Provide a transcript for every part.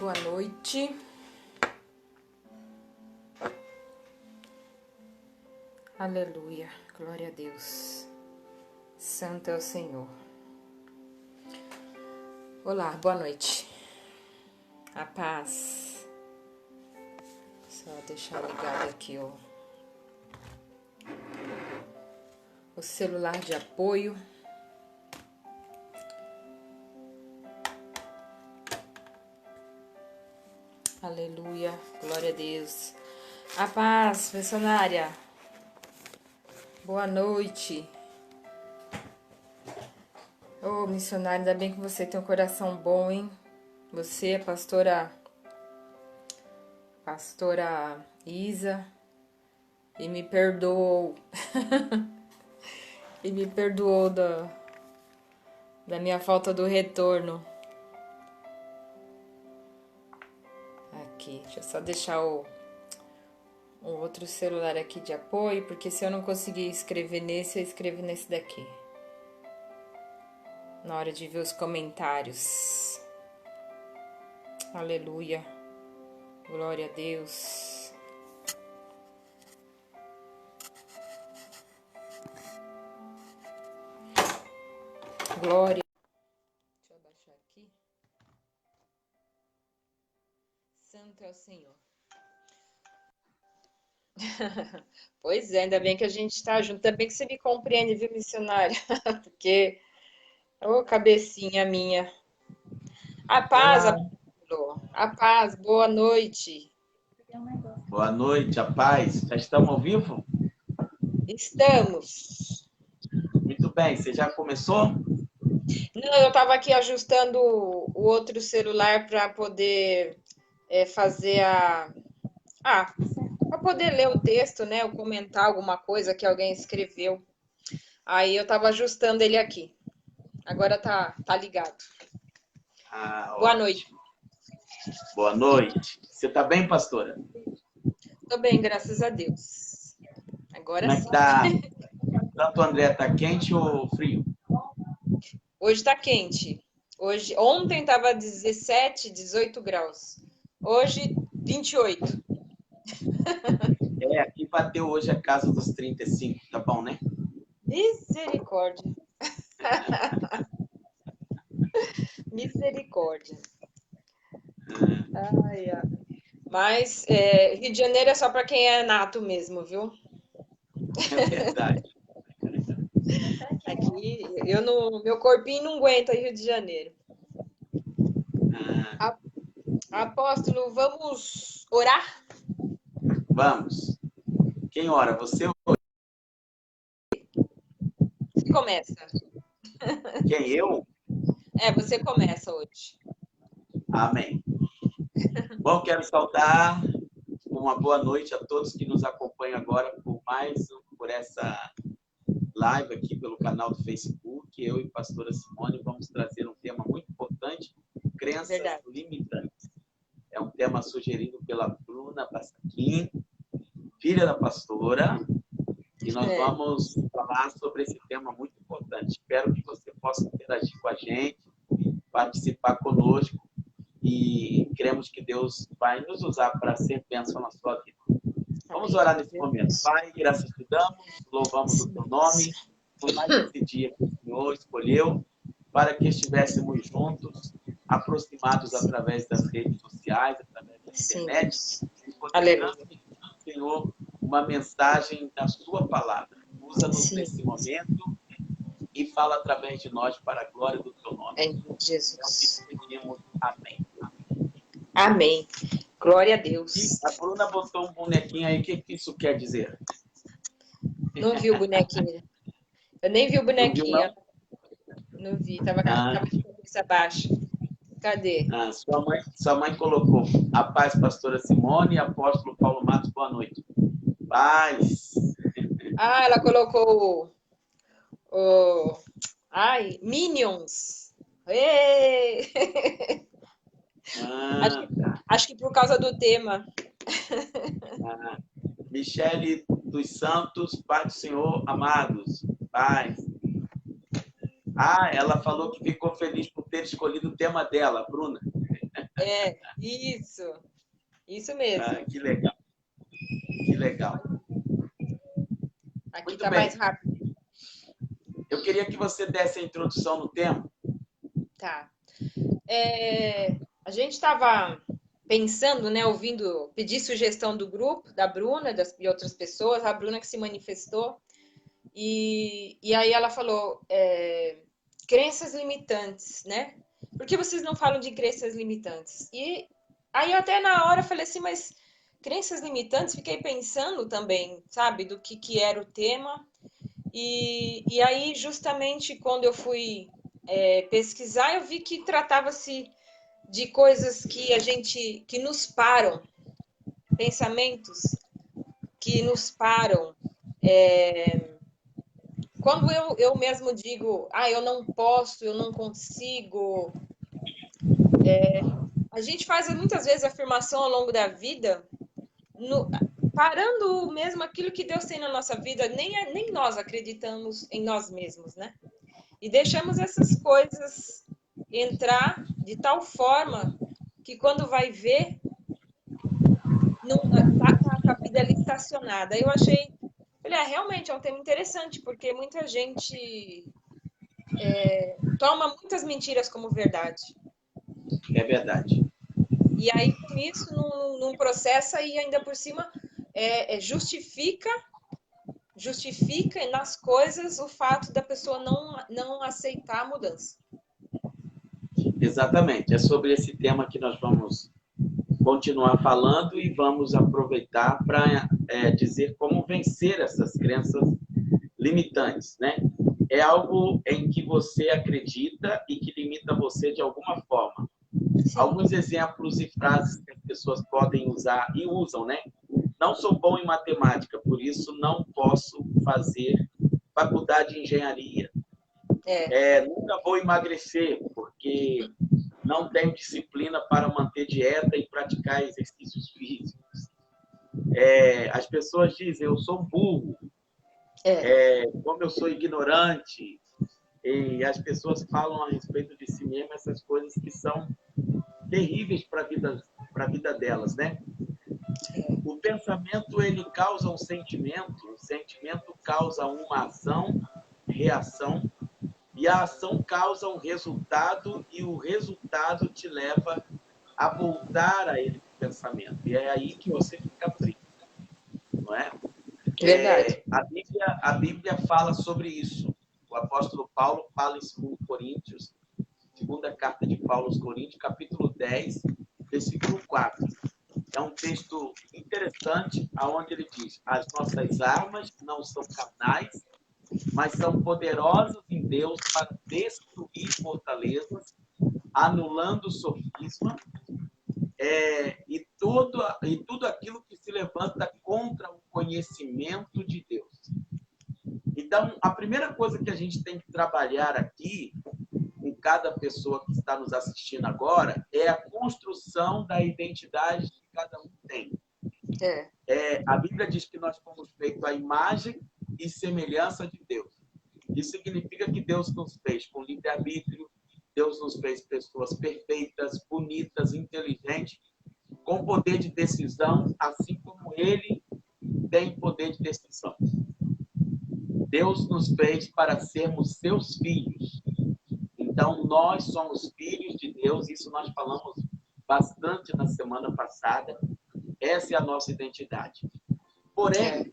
boa noite. Aleluia, glória a Deus. Santo é o Senhor. Olá, boa noite. A paz. Só deixar ligado aqui o celular de apoio. Aleluia, glória a Deus. A paz, missionária. Boa noite. Ô, missionária, ainda bem que você tem um coração bom, hein? Você, a pastora Isa, e me perdoou. E me perdoou da minha falta do retorno. Aqui, deixa eu só deixar um outro celular aqui de apoio, porque se eu não conseguir escrever nesse, eu escrevo nesse daqui. Na hora de ver os comentários. Aleluia. Glória a Deus. Glória. Deixa eu abaixar aqui. Santo é o Senhor. Pois é, ainda bem que a gente está junto. Ainda bem que você me compreende, viu, missionária? Porque, ô, cabecinha minha. A paz, Olá. a paz, boa noite. Boa noite, a paz. Já estamos ao vivo? Estamos. Muito bem, você já começou? Não, eu estava aqui ajustando o outro celular para poder fazer para poder ler o texto, né? Ou comentar alguma coisa que alguém escreveu. Aí eu estava ajustando ele aqui. Agora tá ligado. Boa noite. Ótimo. Boa noite. Você está bem, pastora? Tô bem, graças a Deus. Agora Como é sim. que tá? Tanto André, tá quente ou frio? Hoje tá quente. Ontem tava 17, 18 graus. Hoje, 28. Aqui bateu hoje a casa dos 35, tá bom, né? Misericórdia. Misericórdia. Ai, ai. Mas Rio de Janeiro é só para quem é nato mesmo, viu? É verdade. Aqui, meu corpinho não aguenta Rio de Janeiro. Apóstolo, vamos orar? Vamos. Quem ora? Você ou Você começa. quem? Eu? Você começa hoje. Amém. Bom, quero saudar uma boa noite a todos que nos acompanham agora por essa live aqui pelo canal do Facebook. Eu e a pastora Simone vamos trazer um tema muito importante, crenças limitantes. É um tema sugerido pela Bruna Passaquim, filha da pastora, e nós vamos falar sobre esse tema muito importante. Espero que você possa interagir com a gente, participar conosco, e cremos que Deus vai nos usar para ser bênção na sua vida. Vamos orar nesse momento. Pai, graças te damos, louvamos o teu nome por mais esse dia que o Senhor escolheu para que estivéssemos juntos, aproximados através das redes sociais, através da internet, e poder transmitir ao Senhor uma mensagem da sua palavra. Usa-nos nesse momento e fala através de nós para a glória do teu nome. Em Jesus. É o que pedimos. Amém. Amém. Glória a Deus. E a Bruna botou um bonequinho aí. O que isso quer dizer? Não vi o bonequinho. Eu nem vi o bonequinho. Não vi. Tava de cabeça baixa. Cadê? Sua mãe colocou: a paz, pastora Simone e apóstolo Paulo Matos, boa noite. Paz. Ela colocou Minions. Acho que por causa do tema. Michele dos Santos, Pai do Senhor, amados. Paz. Ela falou que ficou feliz por ter escolhido o tema dela, Bruna. Isso mesmo. Ah, que legal, que legal. Aqui Muito tá bem. mais rápido. Eu queria que você desse a introdução no tema. Tá. A gente estava pensando, né, ouvindo, pedir sugestão do grupo, da Bruna, de outras pessoas, a Bruna que se manifestou, e aí ela falou, crenças limitantes, né? Por que vocês não falam de crenças limitantes? E aí até na hora eu falei assim, mas crenças limitantes, fiquei pensando também, sabe, do que era o tema, e aí justamente quando eu fui pesquisar, eu vi que tratava-se de coisas que nos param, pensamentos que nos param. Quando eu mesmo digo, eu não posso, eu não consigo, a gente faz muitas vezes afirmação ao longo da vida, no, parando mesmo aquilo que Deus tem na nossa vida, nem nós acreditamos em nós mesmos, né? E deixamos essas coisas entrar de tal forma que quando vai ver, não, tá a vida ali estacionada. Eu falei, realmente é um tema interessante, porque muita gente toma muitas mentiras como verdade. É verdade. E aí, com isso, não processa e ainda por cima justifica nas coisas o fato da pessoa não aceitar a mudança. Exatamente. É sobre esse tema que nós vamos continuar falando e vamos aproveitar para dizer como vencer essas crenças limitantes, né? É algo em que você acredita e que limita você de alguma forma. Sim. Alguns exemplos e frases que as pessoas podem usar e usam, né? Não sou bom em matemática, por isso não posso fazer faculdade de engenharia. Nunca vou emagrecer, porque não tenho disciplina para manter dieta e praticar exercícios físicos. As pessoas dizem, eu sou burro, como eu sou ignorante, e as pessoas falam a respeito de si mesmas essas coisas que são terríveis para a vida delas, né? O pensamento, ele causa um sentimento, o sentimento causa uma ação, reação, e a ação causa um resultado, e o resultado te leva a voltar a esse pensamento. E é aí que você fica preso, não é? Verdade. A Bíblia fala sobre isso. O apóstolo Paulo fala em 2 Coríntios, segunda carta de Paulo aos Coríntios, capítulo 10, versículo 4. É um texto interessante, onde ele diz, as nossas armas não são carnais, mas são poderosas em Deus para destruir fortalezas, anulando o sofisma e tudo aquilo que se levanta contra o conhecimento de Deus. Então, a primeira coisa que a gente tem que trabalhar aqui, com cada pessoa que está nos assistindo agora, é a construção da identidade que cada um tem. A Bíblia diz que nós fomos feitos à imagem e semelhança de Deus. Isso significa que Deus nos fez com livre-arbítrio, Deus nos fez pessoas perfeitas, bonitas, inteligentes, com poder de decisão, assim como Ele tem poder de decisão. Deus nos fez para sermos seus filhos. Então, nós somos filhos de Deus, isso nós falamos bastante na semana passada. Essa é a nossa identidade. Porém,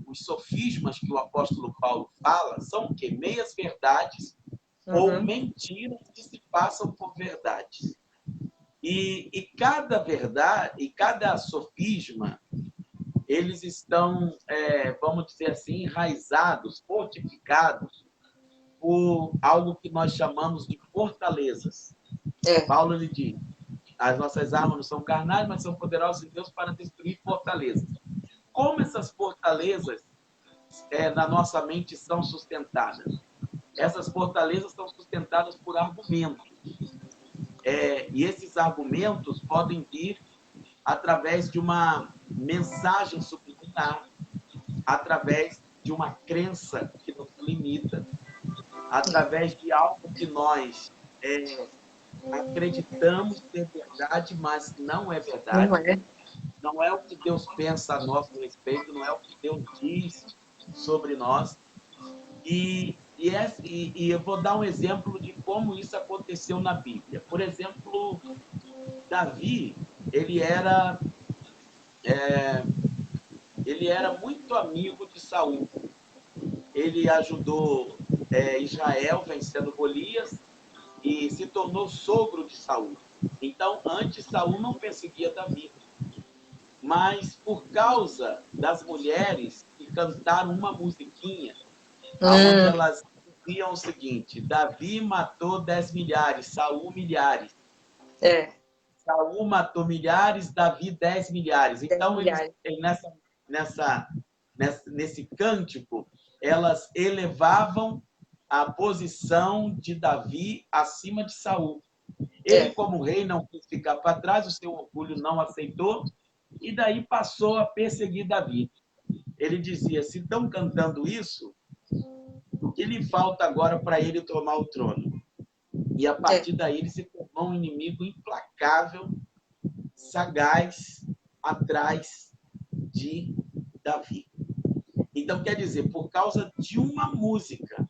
os sofismas que o apóstolo Paulo fala são o quê? Meias verdades ou mentiras que se passam por verdades. E cada verdade, e cada sofisma, eles estão, vamos dizer assim, enraizados, fortificados por algo que nós chamamos de fortalezas. Paulo lhe diz, as nossas armas não são carnais, mas são poderosas em Deus para destruir fortalezas. Como essas fortalezas na nossa mente são sustentadas? Essas fortalezas são sustentadas por argumentos. E esses argumentos podem vir através de uma mensagem subliminar, através de uma crença que nos limita, através de algo que nós acreditamos ser verdade, mas não é Não verdade. é? Não é o que Deus pensa a nosso respeito, não é o que Deus diz sobre nós. E eu vou dar um exemplo de como isso aconteceu na Bíblia. Por exemplo, Davi, ele era muito amigo de Saul. Ele ajudou Israel vencendo Golias e se tornou sogro de Saul. Então, antes Saul não perseguia Davi, mas por causa das mulheres que cantaram uma musiquinha, aonde elas diziam o seguinte: Davi matou 10 milhares, Saul milhares. É, Saul matou milhares, Davi 10 milhares. 10 Então, milhares. nesse cântico, elas elevavam a posição de Davi acima de Saul. Ele, É, como rei, não quis ficar para trás, o seu orgulho não aceitou, e daí passou a perseguir Davi. Ele dizia: se estão cantando isso, o que lhe falta agora para ele tomar o trono? E a partir daí ele se tornou um inimigo implacável, sagaz, atrás de Davi. Então, quer dizer, por causa de uma música,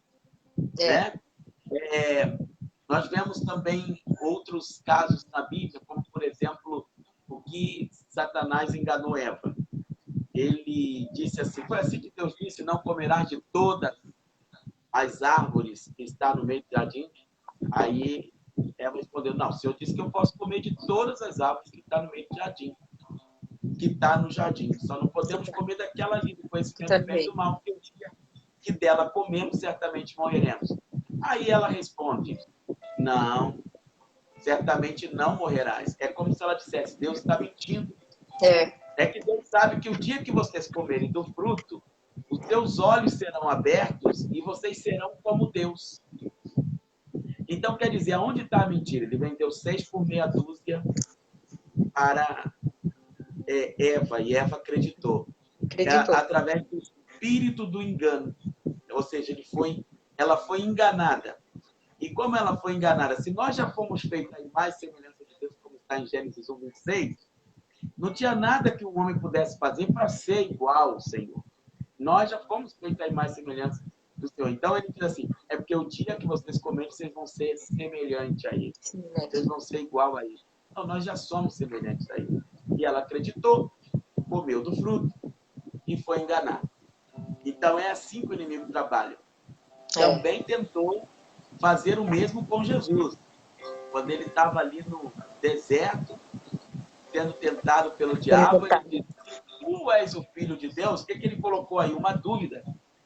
é. né? Nós vemos também outros casos na Bíblia, como, por exemplo, o que Satanás enganou Eva. Ele disse assim, foi assim que Deus disse, não comerás de todas as árvores que estão no meio do jardim. Aí Eva respondeu, não, o Senhor disse que eu posso comer de todas as árvores que estão no meio do jardim, que está no jardim. Só não podemos comer daquela ali, do conhecimento do bem e do mal, porque o dia que dela comemos, certamente morreremos. Aí ela responde, não, certamente não morrerás. É como se ela dissesse, Deus está mentindo. É que Deus sabe que o dia que vocês comerem do fruto, os seus olhos serão abertos e vocês serão como Deus. Então, quer dizer, aonde está a mentira? Ele vendeu 6 por meia dúzia para Eva, e Eva acreditou. Acreditou. Através do espírito do engano. Ou seja, ela foi enganada. E como ela foi enganada? Se nós já fomos feitos a imagem e semelhança de Deus, como está em Gênesis 1, 26, não tinha nada que o homem pudesse fazer para ser igual ao Senhor. Nós já fomos feitos a imagem e semelhança do Senhor. Então ele diz assim, é porque o dia que vocês comerem, vocês vão ser semelhantes a ele. Vocês vão ser igual a ele. Então nós já somos semelhantes a ele. E ela acreditou, comeu do fruto e foi enganada. Então é assim que o inimigo trabalha. Também tentou fazer o mesmo com Jesus. Quando ele estava ali no deserto, sendo tentado pelo diabo, ele disse, se tu és o Filho de Deus, o que ele colocou aí? Uma dúvida.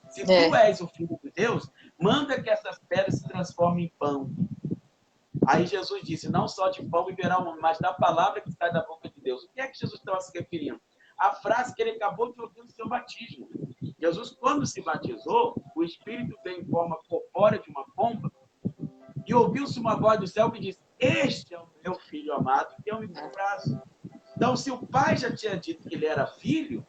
Se tu és o Filho de Deus, manda que essas pedras se transformem em pão. Aí Jesus disse, não só de pão viverá o homem, mas da palavra que sai da boca de Deus. O que é que Jesus estava se referindo? A frase que ele acabou de ouvir no seu batismo. Jesus, quando se batizou, o Espírito veio em forma corpórea de uma pomba e ouviu-se uma voz do céu que disse, este é o meu filho amado, que eu me comprazo. Então, se o pai já tinha dito que ele era filho,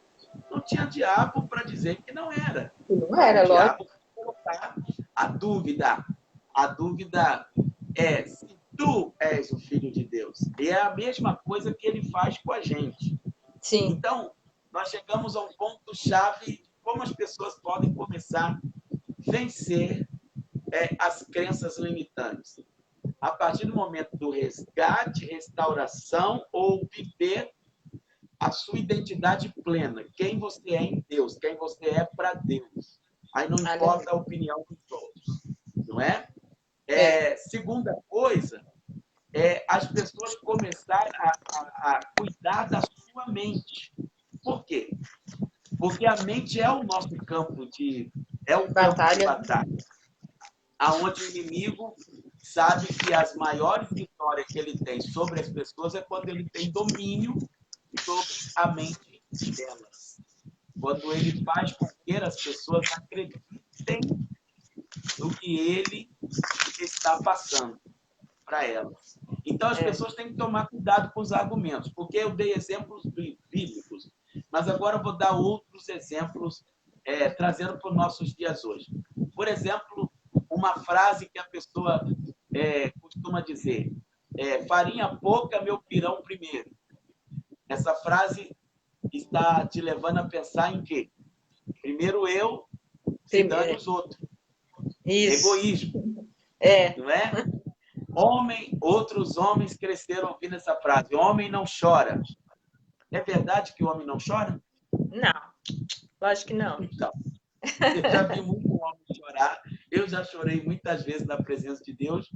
não tinha diabo para dizer que não era. Não era, o diabo lógico. Colocar a dúvida. A dúvida é se tu és o filho de Deus. E é a mesma coisa que ele faz com a gente. Sim. Então, nós chegamos a um ponto-chave de como as pessoas podem começar a vencer as crenças limitantes. A partir do momento do resgate, restauração ou viver a sua identidade plena, quem você é em Deus, quem você é para Deus. Aí não importa a opinião dos outros, não é? Segunda coisa, as pessoas começarem a cuidar da sua mente. Por quê? Porque a mente é o nosso campo de batalha, aonde o inimigo sabe que as maiores vitórias que ele tem sobre as pessoas é quando ele tem domínio sobre a mente delas. Quando ele faz com que as pessoas acreditem no que ele está passando para elas. Então, as pessoas têm que tomar cuidado com os argumentos, porque eu dei exemplos bíblicos, mas agora eu vou dar outros exemplos, trazendo para os nossos dias hoje. Por exemplo, uma frase que a pessoa costuma dizer, farinha pouca, meu pirão primeiro. Essa frase está te levando a pensar em quê? Primeiro eu, se dane os outros. Isso. Egoísmo. É. Não é? Outros homens cresceram ouvindo essa frase. Homem não chora. É verdade que o homem não chora? Não, lógico que não. Então, eu já vi muito homem chorar. Eu já chorei muitas vezes na presença de Deus.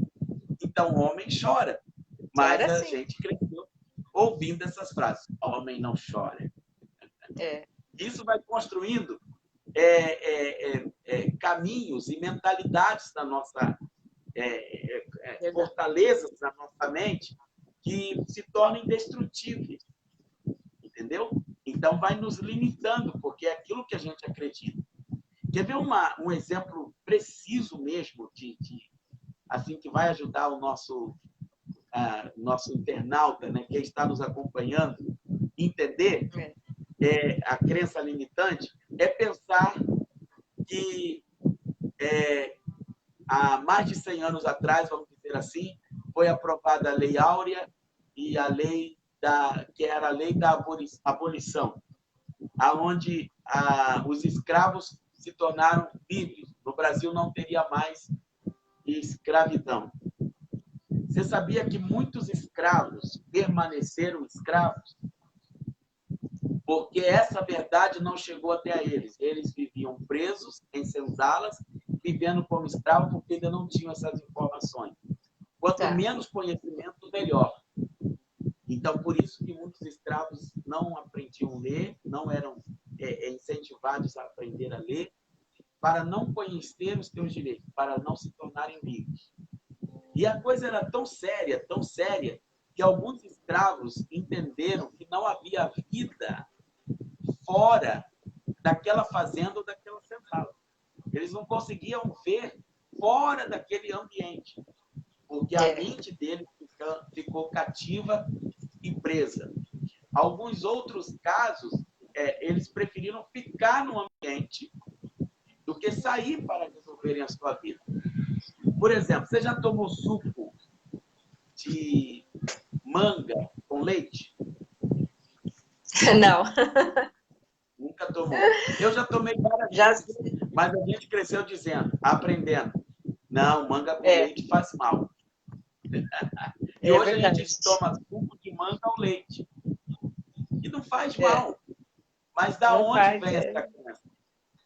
Então, o homem chora. Mas Chora, a sim. gente cresceu ouvindo essas frases. Homem não chora. Isso vai construindo caminhos e mentalidades na nossa fortalezas na nossa mente que se tornam indestrutíveis, entendeu? Então vai nos limitando, porque é aquilo que a gente acredita. Quer ver um exemplo preciso mesmo assim que vai ajudar o nosso internauta, né, que está nos acompanhando, entender a crença limitante, é pensar que há mais de 100 anos atrás, vamos dizer assim, foi aprovada a Lei Áurea e a lei que era a lei da abolição, aonde os escravos se tornaram livres. No Brasil não teria mais escravidão. Você sabia que muitos escravos permaneceram escravos? Porque essa verdade não chegou até eles. Eles viviam presos em senzalas, vivendo como escravos, porque ainda não tinham essas informações. Quanto menos conhecimento, melhor. Então, por isso que muitos escravos não aprendiam a ler, não eram incentivados a aprender a ler, para não conhecer os seus direitos, para não se tornarem livres. E a coisa era tão séria, que alguns escravos entenderam que não havia vida fora daquela fazenda ou daquela senzala. Eles não conseguiam ver fora daquele ambiente, porque a mente deles ficou cativa e presa. Alguns outros casos, eles preferiram ficar no ambiente do que sair para resolverem a sua vida. Por exemplo, você já tomou suco de manga com leite? Não. Nunca tomou. Eu já tomei várias vezes, mas a gente cresceu aprendendo. Não, manga com leite faz mal. E hoje verdade. a gente toma suco de manga ao leite. E não faz mal. Mas da onde vem essa crença?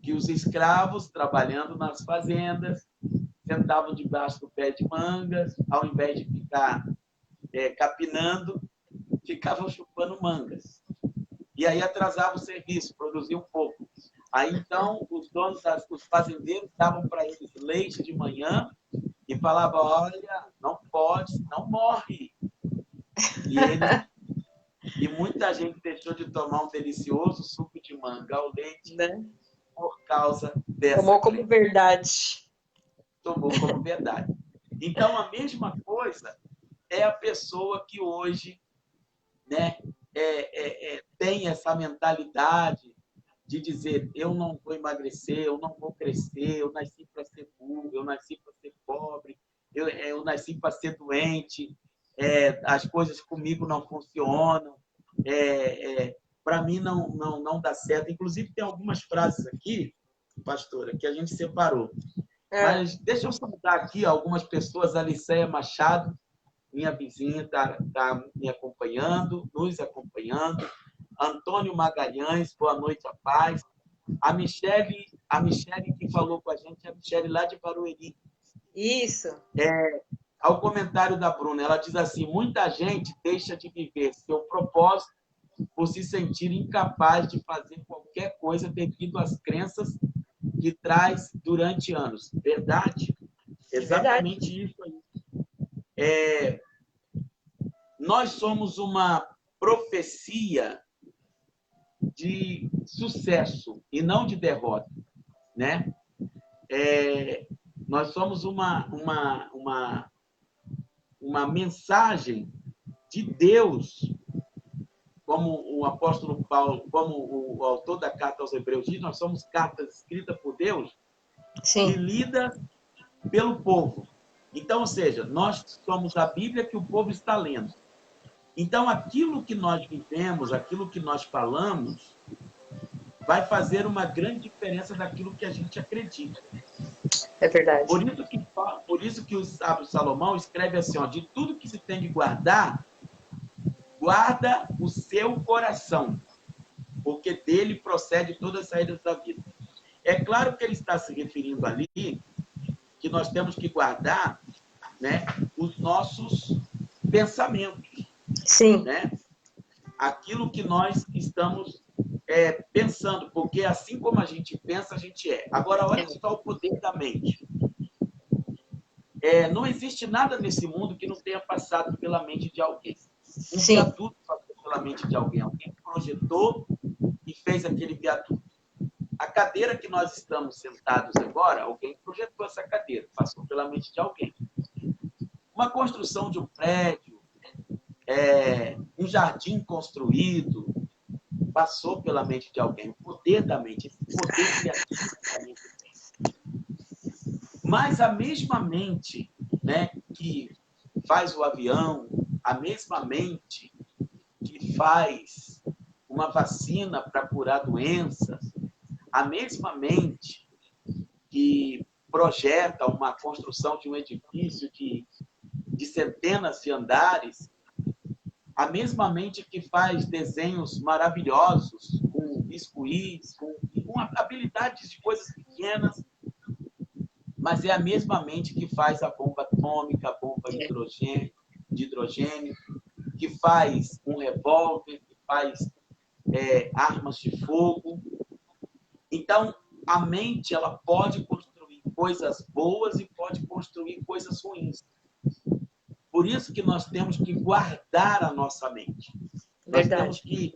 Que os escravos, trabalhando nas fazendas, sentavam debaixo do pé de mangas, ao invés de ficar capinando, ficavam chupando mangas. E aí atrasava o serviço, produzia um pouco. Aí, então, os donos, os fazendeiros davam para eles leite de manhã e falavam, olha, não pode, não morre. E muita gente deixou de tomar um delicioso suco de manga ao leite por causa dessa Tomou como verdade. Tomou como verdade. Então, a mesma coisa é a pessoa que hoje, né, tem essa mentalidade de dizer, eu não vou emagrecer, eu não vou crescer, eu nasci para ser burro, eu nasci para ser pobre, eu nasci para ser doente, as coisas comigo não funcionam, para mim não dá certo. Inclusive, tem algumas frases aqui, pastora, que a gente separou. Mas deixa eu saudar aqui algumas pessoas. A Liceia Machado, minha vizinha, está me acompanhando, nos acompanhando. Antônio Magalhães, boa noite, a paz. A Michele que falou com a gente, a Michele lá de Barueri. Isso. Ao comentário da Bruna, ela diz assim, muita gente deixa de viver seu propósito por se sentir incapaz de fazer qualquer coisa devido às crenças que traz durante anos. Verdade? Exatamente isso aí. Nós somos uma profecia de sucesso e não de derrota, né? Nós somos uma mensagem de Deus, como o apóstolo Paulo, como o autor da carta aos Hebreus diz, nós somos cartas escritas por Deus e lidas pelo povo. Então, ou seja, nós somos a Bíblia que o povo está lendo. Então, aquilo que nós vivemos, aquilo que nós falamos, vai fazer uma grande diferença daquilo que a gente acredita. É verdade. Por isso que o sábio Salomão escreve assim, ó, de tudo que se tem de guardar, guarda o seu coração, porque dele procede todas as saídas da vida. É claro que ele está se referindo ali que nós temos que guardar, né, os nossos pensamentos. Sim. Né? Aquilo que nós estamos pensando, porque assim como a gente pensa, a gente é. Agora, olha só o poder da mente. Não existe nada nesse mundo que não tenha passado pela mente de alguém. Um viaduto passou pela mente de alguém. Alguém projetou e fez aquele viaduto. A cadeira que nós estamos sentados agora, alguém projetou essa cadeira, passou pela mente de alguém. Uma construção de um prédio, um jardim construído, passou pela mente de alguém. O poder da mente, esse poder criativo que a mente tem. Mas a mesma mente, né, que faz o avião, a mesma mente que faz uma vacina para curar doenças, a mesma mente que projeta uma construção de um edifício de centenas de andares, a mesma mente que faz desenhos maravilhosos, com biscuits, com habilidades de coisas pequenas, mas é a mesma mente que faz a bomba atômica, a bomba de hidrogênio, que faz um revólver, que faz armas de fogo. Então, a mente ela pode construir coisas boas e pode construir coisas ruins. Por isso que nós temos que guardar a nossa mente. Nós temos que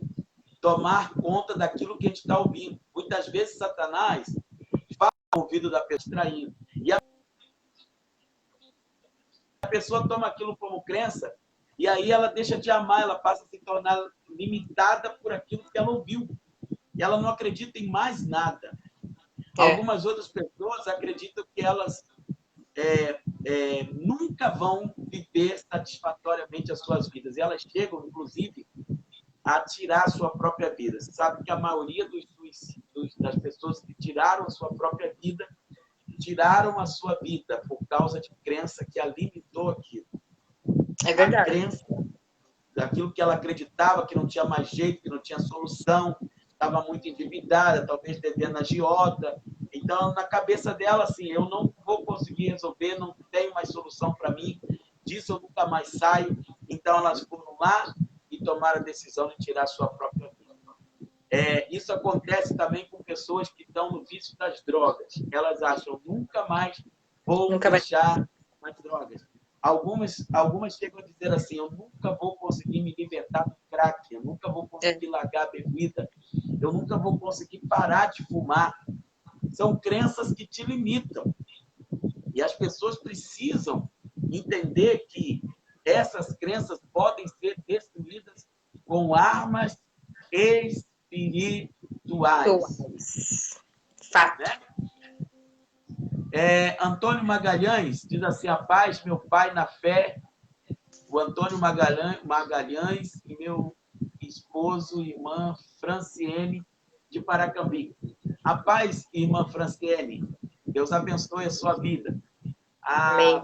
tomar conta daquilo que a gente está ouvindo. Muitas vezes Satanás fala no ouvido da pessoa distraído. E a pessoa toma aquilo como crença e aí ela deixa de amar, ela passa a se tornar limitada por aquilo que ela ouviu. E ela não acredita em mais nada. Algumas outras pessoas acreditam que elas nunca vão viver satisfatoriamente as suas vidas. E elas chegam, inclusive, a tirar a sua própria vida. Você sabe que a maioria das pessoas que tiraram a sua própria vida, tiraram a sua vida por causa de crença que a limitou aquilo. É verdade. A crença daquilo que ela acreditava que não tinha mais jeito, que não tinha solução, estava muito endividada, talvez devendo a agiota. Então, na cabeça dela, assim, eu não vou conseguir resolver, não tenho mais solução para mim, disso eu nunca mais saio. Então, elas foram lá e tomaram a decisão de tirar a sua própria vida. Isso acontece também com pessoas que estão no vício das drogas. Elas acham, nunca mais vou deixar as drogas. Algumas chegam a dizer assim, eu nunca vou conseguir me libertar do crack, eu nunca vou conseguir largar a bebida, eu nunca vou conseguir parar de fumar. São crenças que te limitam. E as pessoas precisam entender que essas crenças podem ser destruídas com armas espirituais. Fato. Né? Antônio Magalhães diz assim, a paz, meu pai, na fé. O Antônio Magalhães e meu esposo, irmã Franciene, de Paracambi. A paz, irmã Franciene. Deus abençoe a sua vida.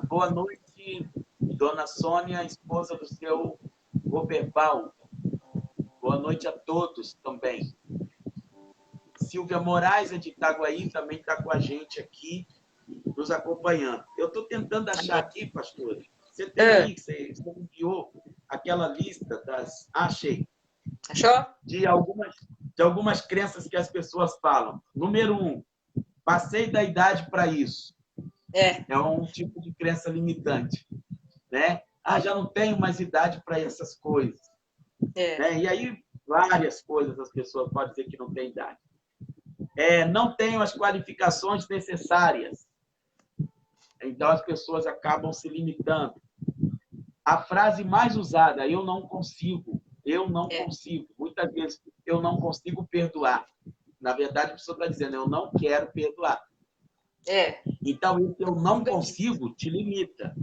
Boa noite, dona Sônia, esposa do seu Roberval. Boa noite a todos também. Silvia Moraes, de Itaguaí, também está com a gente aqui, nos acompanhando. Eu estou tentando achar aqui, pastor. Você tem aí, você enviou aquela lista das... Achei. Achou? De algumas crenças que as pessoas falam. Número 1, passei da idade para isso. É um tipo de crença limitante. Né? Já não tenho mais idade para essas coisas. Né? E aí, várias coisas as pessoas podem dizer que não têm idade. Não tenho as qualificações necessárias. Então, as pessoas acabam se limitando. A frase mais usada, eu não consigo. Eu não consigo. Muitas vezes, eu não consigo perdoar. Na verdade, a pessoa está dizendo, eu não quero perdoar. Então, esse eu não consigo te limita.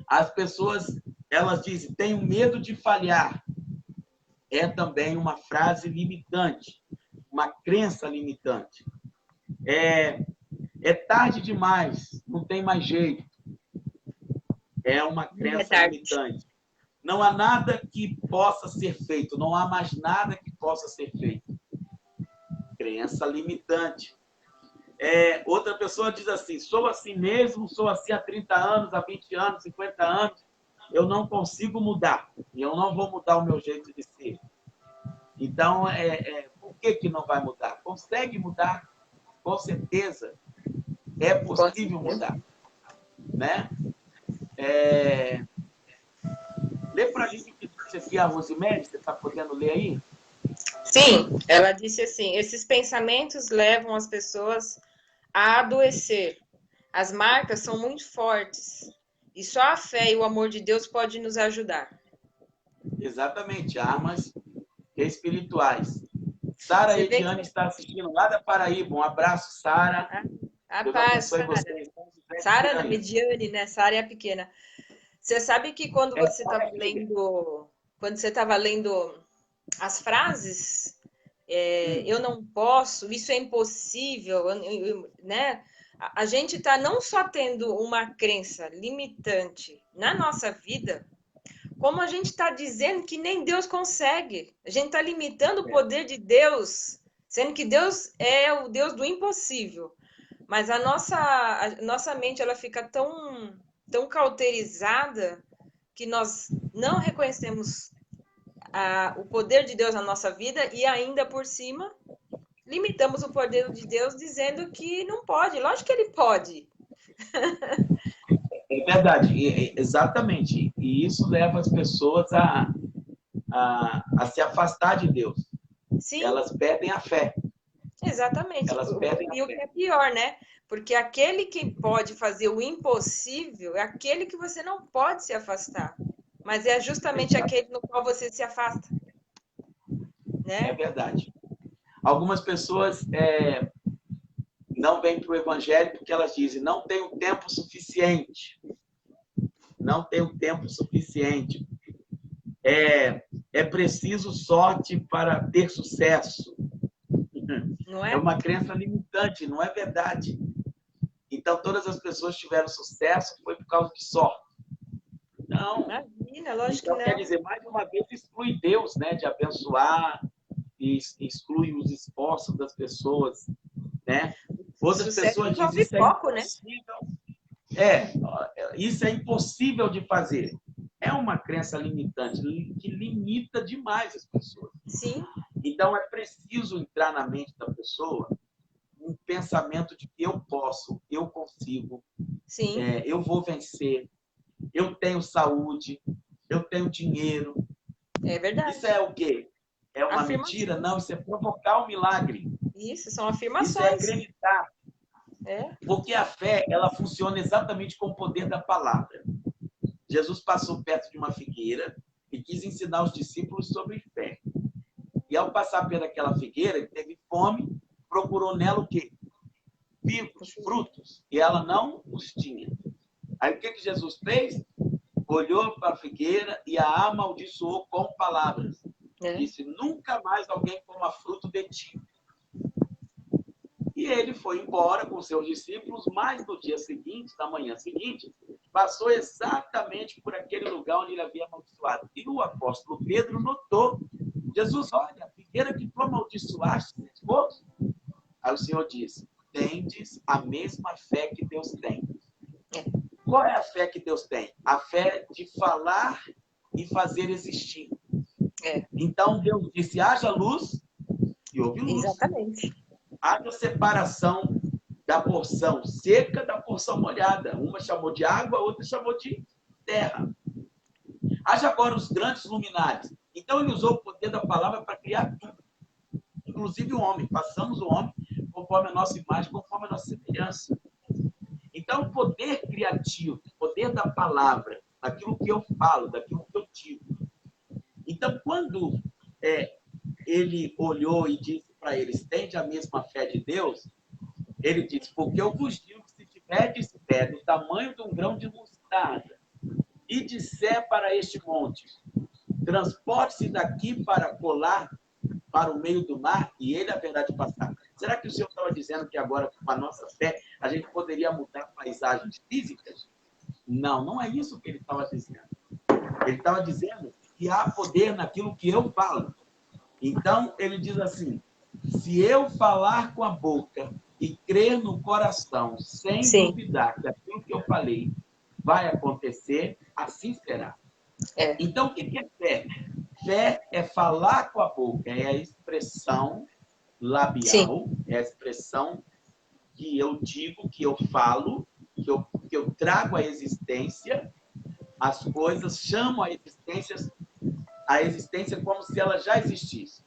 As pessoas, elas dizem, tenho medo de falhar. É também uma frase limitante, uma crença limitante. É tarde demais, não tem mais jeito. É uma crença limitante. Não há nada que possa ser feito, não há mais nada que possa ser feito. Crença limitante. Outra pessoa diz assim, sou assim mesmo, sou assim há 30 anos, há 20 anos, 50 anos, eu não consigo mudar, e eu não vou mudar o meu jeito de ser. Então, por que não vai mudar? Consegue mudar, com certeza. É possível mudar. Né? Lê para a gente o que disse aqui a Rosemary, você está podendo ler aí? Sim, ela disse assim, esses pensamentos levam as pessoas a adoecer. As marcas são muito fortes e só a fé e o amor de Deus pode nos ajudar. Exatamente, armas espirituais. Sara Ediane está assistindo lá da Paraíba. Um abraço, Sara. A paz, Sara. Sara Mediane, né? Sara é a pequena. Você sabe que quando você estava lendo as frases, eu não posso, isso é impossível, né? A gente está não só tendo uma crença limitante na nossa vida, como a gente está dizendo que nem Deus consegue. A gente está limitando o poder de Deus, sendo que Deus é o Deus do impossível. Mas a nossa mente ela fica tão cauterizada que nós não reconhecemos o poder de Deus na nossa vida e ainda por cima limitamos o poder de Deus dizendo que não pode. Lógico que ele pode. É verdade, exatamente. E isso leva as pessoas a se afastar de Deus. Sim. Elas perdem a fé. Exatamente. Elas perdem a fé. E o que é pior, né? Porque aquele que pode fazer o impossível é aquele que você não pode se afastar. Mas é justamente aquele no qual você se afasta. Né? É verdade. Algumas pessoas não vêm para o Evangelho porque elas dizem, não tenho tempo suficiente. Não tenho tempo suficiente. É preciso sorte para ter sucesso. Não é? É uma crença limitante, não é verdade. Então, todas as pessoas que tiveram sucesso foi por causa de sorte. Não. Imagina, lógico então, que não. Quer dizer, mais uma vez, exclui Deus, né, de abençoar, e exclui os esforços das pessoas, né? Outras pessoas dizem, isso é impossível. Isso é impossível de fazer. É uma crença limitante, que limita demais as pessoas. Sim. Então, é preciso entrar na mente da pessoa um pensamento de que eu posso, eu consigo, Sim. Eu vou vencer, eu tenho saúde, eu tenho dinheiro. É verdade. Isso é o quê? É uma mentira? Não, isso é provocar um milagre. Isso, são afirmações. Isso é acreditar. Porque a fé, ela funciona exatamente com o poder da palavra. Jesus passou perto de uma figueira e quis ensinar os discípulos sobre fé. E ao passar pelaquela figueira, ele teve fome, procurou nela o quê? Vivos, frutos. E ela não os tinha. Aí o que Jesus fez? Olhou para a figueira e a amaldiçoou com palavras. Disse, nunca mais alguém coma fruto de ti. E ele foi embora com seus discípulos, mas no dia seguinte, na manhã seguinte, passou exatamente por aquele lugar onde ele havia amaldiçoado. E o apóstolo Pedro notou, Jesus, olha, a figueira que tu amaldiçoaste, esposo. Aí o Senhor disse, tendes a mesma fé que Deus tem. Qual é a fé que Deus tem? A fé de falar e fazer existir. Então Deus disse, haja luz e houve luz. Exatamente. Haja separação da porção seca da porção molhada. Uma chamou de água, a outra chamou de terra. Haja agora os grandes luminares. Então ele usou o poder da palavra para criar tudo. Inclusive o homem. Passamos o homem conforme a nossa imagem, conforme a nossa semelhança. Então o poder criativo, o poder da palavra, daquilo que eu falo, daquilo que eu digo. Então quando ele olhou e disse para eles, tende a mesma fé de Deus, Ele diz, porque eu vos digo que se tiverdes fé do tamanho de um grão de mostarda e disser para este monte, transporte-se daqui para colar para o meio do mar e ele haverá de passar. Será que o Senhor estava dizendo que agora, com a nossa fé, a gente poderia mudar paisagens físicas? Não, não é isso que ele estava dizendo. Ele estava dizendo que há poder naquilo que eu falo. Então, ele diz assim, se eu falar com a boca e crer no coração, sem Sim. duvidar que aquilo que eu falei vai acontecer, assim será. É. Então, o que é fé? Fé é falar com a boca, é a expressão labial, Sim. é a expressão que eu digo, que eu falo, que eu trago à existência as coisas, chamo à existência como se ela já existisse.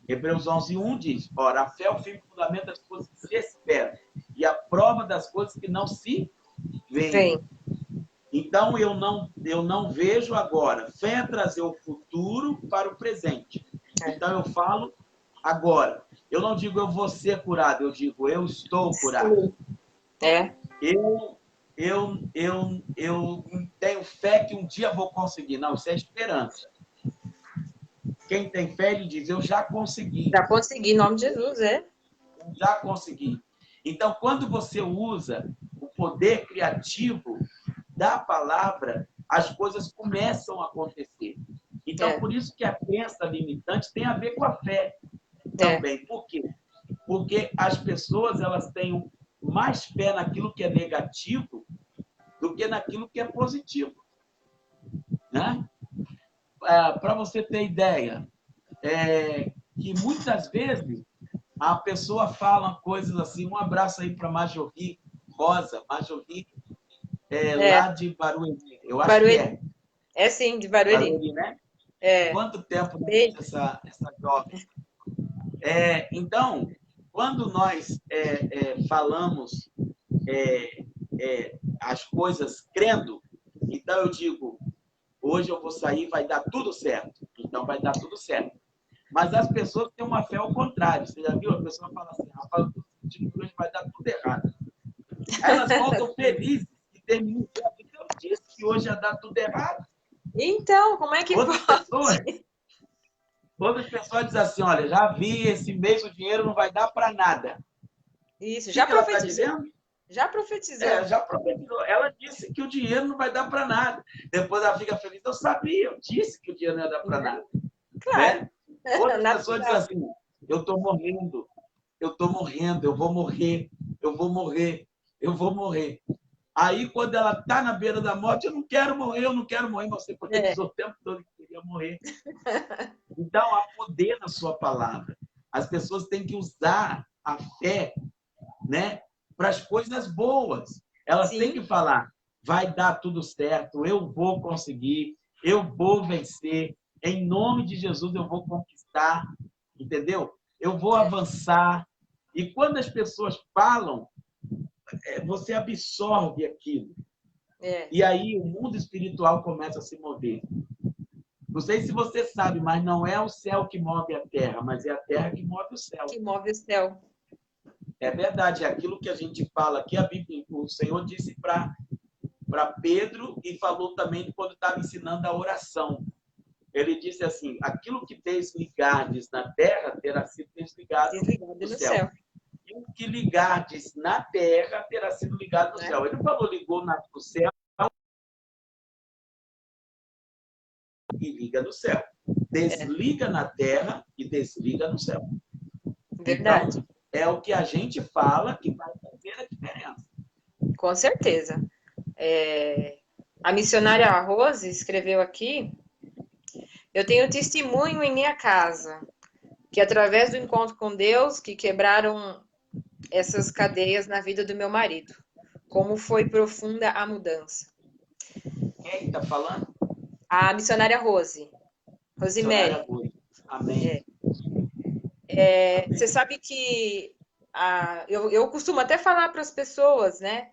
Hebreus 11:1 diz, ora, a fé é o firme fundamento das coisas que se esperam e a prova das coisas que não se veem. Então, eu não vejo agora. Fé é trazer o futuro para o presente. Então, eu falo agora. Eu não digo eu vou ser curado, eu digo eu estou curado. Eu tenho fé que um dia vou conseguir. Não, isso é esperança. Quem tem fé, ele diz, eu já consegui. Já consegui, em nome de Jesus, Eu já consegui. Então, quando você usa o poder criativo da palavra, as coisas começam a acontecer. Então, por isso que a crença limitante tem a ver com a fé também. Por quê? Porque as pessoas elas têm mais fé naquilo que é negativo do que naquilo que é positivo. Né? Para você ter ideia, que muitas vezes a pessoa fala coisas assim, um abraço aí para Marjorie Rosa, Marjorie lá de Barueri, eu acho Barueri. que é. É sim, de Barueri. Barueri, né? Quanto tempo essa jovem? Então, quando nós falamos as coisas crendo, então eu digo, hoje eu vou sair, vai dar tudo certo. Então vai dar tudo certo. Mas as pessoas têm uma fé ao contrário. Você já viu? A pessoa fala assim, rapaz, eu estou sentindo que hoje vai dar tudo errado. Aí elas voltam felizes e terminam o tempo. Então eu disse que hoje ia dar tudo errado. Então, como é que Outras pessoas dizem assim, olha, já vi, esse mês o dinheiro não vai dar para nada. Isso, já profetizou. Já profetizou. Já profetizou. Ela disse que o dinheiro não vai dar para nada. Depois ela fica feliz. Eu sabia, eu disse que o dinheiro não ia dar para nada. Claro. Né? Outras pessoas dizem assim, eu estou morrendo, eu vou morrer, eu vou morrer, eu vou morrer. Aí, quando ela está na beira da morte, eu não quero morrer, mas você profetizou o tempo todo que queria morrer. Então, há poder na sua palavra. As pessoas têm que usar a fé, né, para as coisas boas. Elas têm que falar, vai dar tudo certo, eu vou conseguir, eu vou vencer, em nome de Jesus eu vou conquistar, entendeu? Eu vou avançar. E quando as pessoas falam, você absorve aquilo. E aí o mundo espiritual começa a se mover. Não sei se você sabe, mas não é o céu que move a terra, mas é a terra que move o céu. Que move o céu. É verdade, é aquilo que a gente fala aqui, a Bíblia, o Senhor disse para Pedro e falou também quando estava ensinando a oração. Ele disse assim, aquilo que desligardes na terra terá sido desligado no céu. E o que ligardes na terra terá sido ligado no céu. Ele não falou ligou no céu e liga no céu. Desliga na terra e desliga no céu. Verdade. Então, é o que a gente fala que vai fazer a diferença. Com certeza. A missionária Rose escreveu aqui, eu tenho testemunho em minha casa, que através do encontro com Deus, que quebraram essas cadeias na vida do meu marido. Como foi profunda a mudança. Quem está falando? A missionária Rose. Rosemary. Amém. Você sabe que eu costumo até falar para as pessoas, né?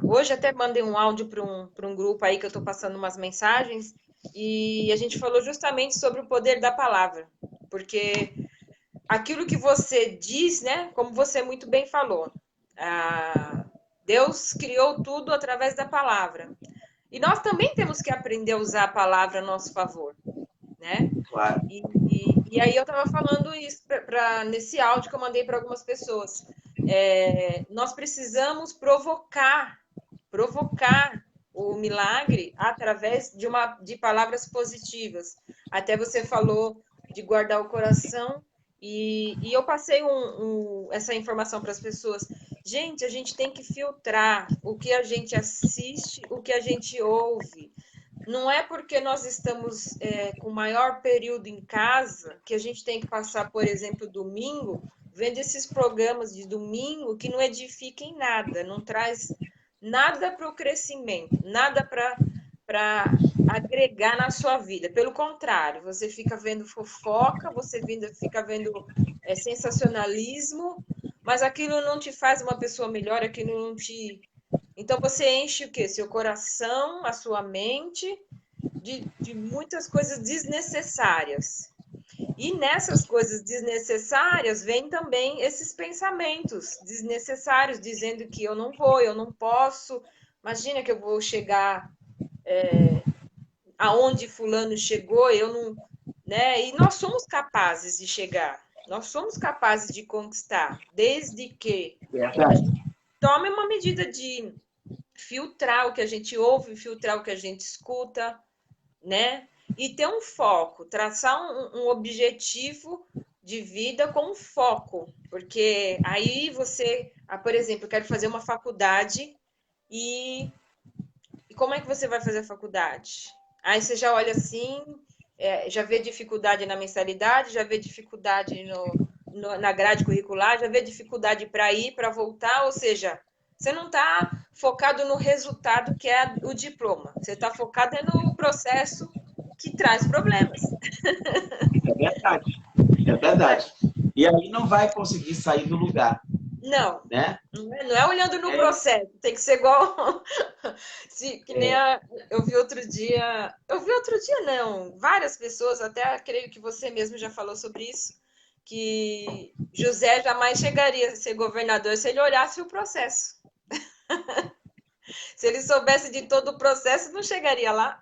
Hoje até mandei um áudio para um grupo aí que eu estou passando umas mensagens e a gente falou justamente sobre o poder da palavra, porque aquilo que você diz, né? Como você muito bem falou, Deus criou tudo através da palavra. E nós também temos que aprender a usar a palavra a nosso favor, né? Claro. E aí eu estava falando isso nesse áudio que eu mandei para algumas pessoas. Nós precisamos provocar o milagre através de palavras positivas. Até você falou de guardar o coração, e eu passei essa informação para as pessoas. Gente, a gente tem que filtrar o que a gente assiste, o que a gente ouve. Não é porque nós estamos com maior período em casa que a gente tem que passar, por exemplo, domingo, vendo esses programas de domingo que não edificam em nada, não traz nada para o crescimento, nada para agregar na sua vida. Pelo contrário, você fica vendo fofoca, você fica vendo sensacionalismo, mas aquilo não te faz uma pessoa melhor, aquilo não te... Então você enche o quê? Seu coração, a sua mente de muitas coisas desnecessárias. E nessas coisas desnecessárias vem também esses pensamentos desnecessários, dizendo que eu não vou, eu não posso. Imagina que eu vou chegar aonde fulano chegou, eu não, né? E nós somos capazes de chegar, nós somos capazes de conquistar, desde que a gente tome uma medida de filtrar o que a gente ouve, filtrar o que a gente escuta, né? E ter um foco, traçar um objetivo de vida com foco, porque aí você, por exemplo, eu quero fazer uma faculdade e como é que você vai fazer a faculdade? Aí você já olha assim, já vê dificuldade na mensalidade, já vê dificuldade na grade curricular, já vê dificuldade para ir, para voltar, ou seja, você não está focado no resultado que é o diploma, você está focado no processo que traz problemas. É verdade. É verdade. E aí não vai conseguir sair do lugar. Não, né? Não é olhando no processo, tem que ser igual. Que nem eu vi outro dia não, várias pessoas, até creio que você mesmo já falou sobre isso, que José jamais chegaria a ser governador se ele olhasse o processo. Se ele soubesse de todo o processo, não chegaria lá.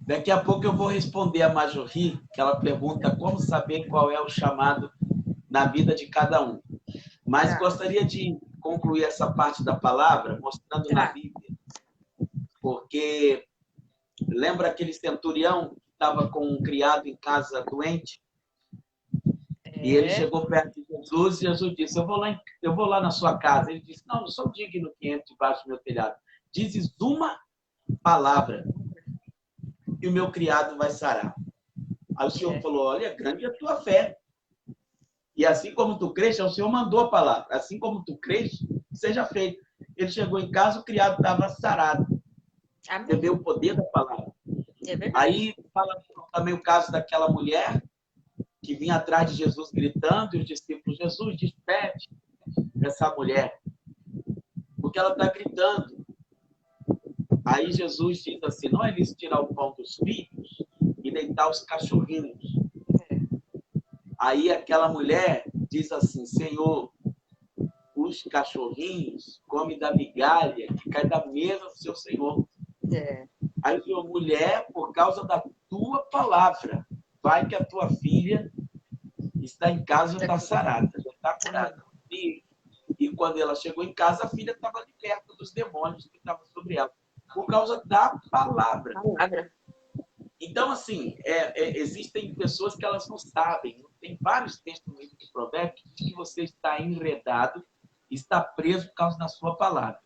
Daqui a pouco eu vou responder a Marjorie, que ela pergunta como saber qual é o chamado na vida de cada um. Mas gostaria de concluir essa parte da palavra mostrando na Bíblia. Porque lembra aquele centurião que estava com um criado em casa doente? E ele chegou perto de Jesus e Jesus disse, eu vou lá na sua casa. Ele disse, não sou digno que entre debaixo do meu telhado. Dizes uma palavra e o meu criado vai sarar. Aí o Senhor falou, olha, grande é a tua fé. E assim como tu creste, o Senhor mandou a palavra. Assim como tu creste, seja feito. Ele chegou em casa, o criado estava sarado. Você vê o poder da palavra. Aí fala também o caso daquela mulher que vinha atrás de Jesus gritando, e os discípulos, Jesus, despede essa mulher, porque ela está gritando. Aí Jesus diz assim, não é lícito tirar o pão dos filhos e deitar os cachorrinhos. Aí aquela mulher diz assim, Senhor, os cachorrinhos comem da migalha que cai da mesa do seu Senhor. Aí o Senhor, mulher, por causa da tua palavra, vai que a tua filha está em casa, já está sarada, já está curada. E quando ela chegou em casa, a filha estava liberta dos demônios que estavam sobre ela, por causa da palavra. Então, assim, existem pessoas que elas não sabem. Tem vários textos no livro de Provérbios que diz que você está enredado, está preso por causa da sua palavra.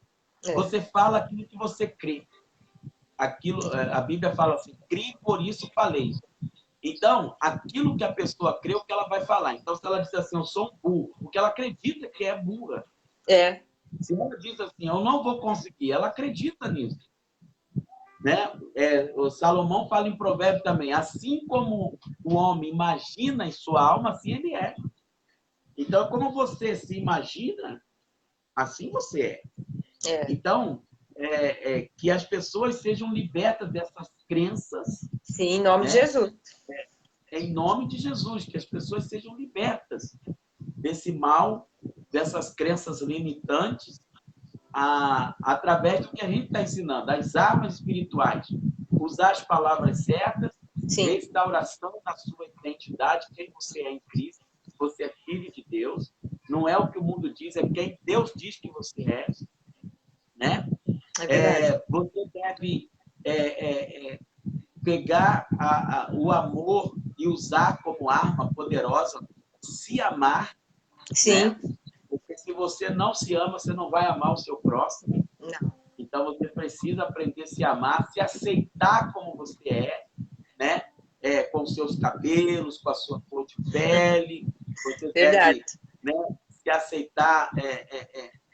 Você fala aquilo que você crê. A Bíblia fala assim, criei, por isso falei. Então, aquilo que a pessoa crê, o que ela vai falar. Então, se ela diz assim, eu sou um burro, porque ela acredita que é burra. Se ela diz assim, eu não vou conseguir, ela acredita nisso. Né? O Salomão fala em Provérbio também, assim como o homem imagina em sua alma, assim ele é. Então, como você se imagina, assim você é. Então, que as pessoas sejam libertas dessas crenças. Sim, em nome de Jesus. em nome de Jesus, que as pessoas sejam libertas desse mal, dessas crenças limitantes, através do que a gente está ensinando, as armas espirituais, usar as palavras certas, Sim. restauração da sua identidade, quem você é em Cristo, você é filho de Deus, não é o que o mundo diz, é quem Deus diz que você é, né? É verdade. Você deve pegar o amor e usar como arma poderosa, se amar, Sim. né? Porque se você não se ama, você não vai amar o seu próximo. Não. Então você precisa aprender a se amar, se aceitar como você é, né? Com os seus cabelos, com a sua cor de pele. Você Verdade. deve, né, se aceitar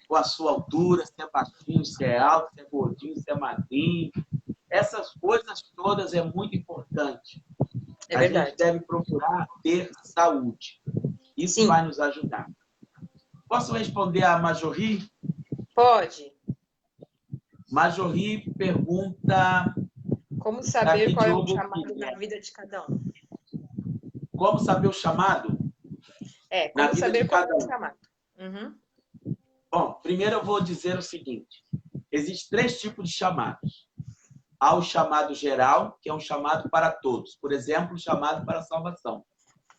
com a sua altura, se é baixinho, se é alto, se é gordinho, se é magrinho. Essas coisas todas é muito importante. É A verdade. gente deve procurar ter saúde. Isso Sim. vai nos ajudar. Posso responder a Majorri? Pode. Majorri pergunta... Como saber qual é o Diogo chamado Guilherme. na vida de cada um? Como saber o chamado? Na Como vida saber de qual cada é o um. chamado? Uhum. Bom, primeiro eu vou dizer o seguinte. Existem 3 tipos de chamados. Há o chamado geral, que é um chamado para todos. Por exemplo, o chamado para a salvação.